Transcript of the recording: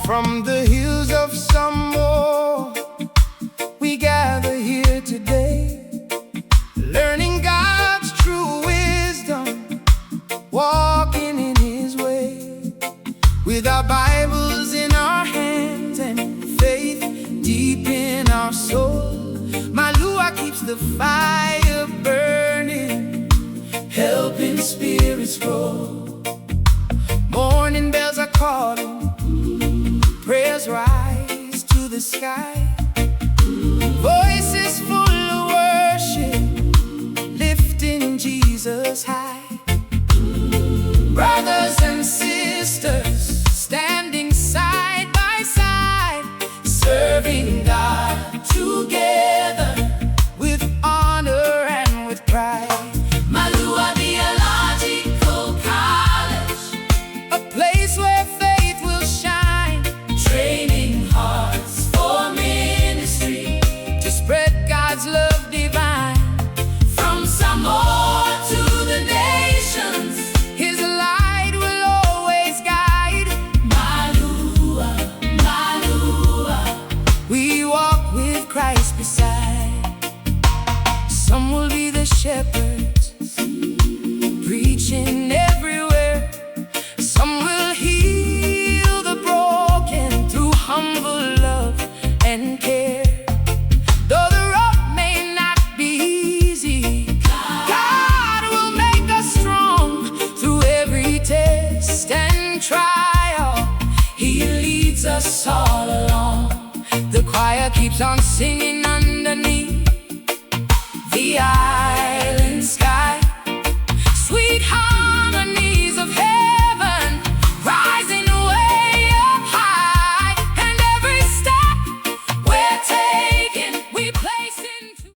From the hills of Samoan, we gather here today, learning God's true wisdom, walking in His way. With our Bibles in our hands and faith deep in our soul, Malua keeps the fire burning, helping spirits grow. Morning bells are calling, prayers rise to the sky, voices full of worship, lifting Jesus high. Brothers and sisters standing side by side, serving God together with honor and with pride. Malua Theological College, a place where faith will shine, training hearts for ministry to spread God's love divine. From Samoa to the nations, His light will always guide. Malua, Malua, we walk with Christ beside. Some will be the shepherds, preaching everywhere. Some will heal the broken through humble love and care. Though the road may not be easy, God will make us strong through every test and trial. He leads us all along. The choir keeps on singing underneath the eye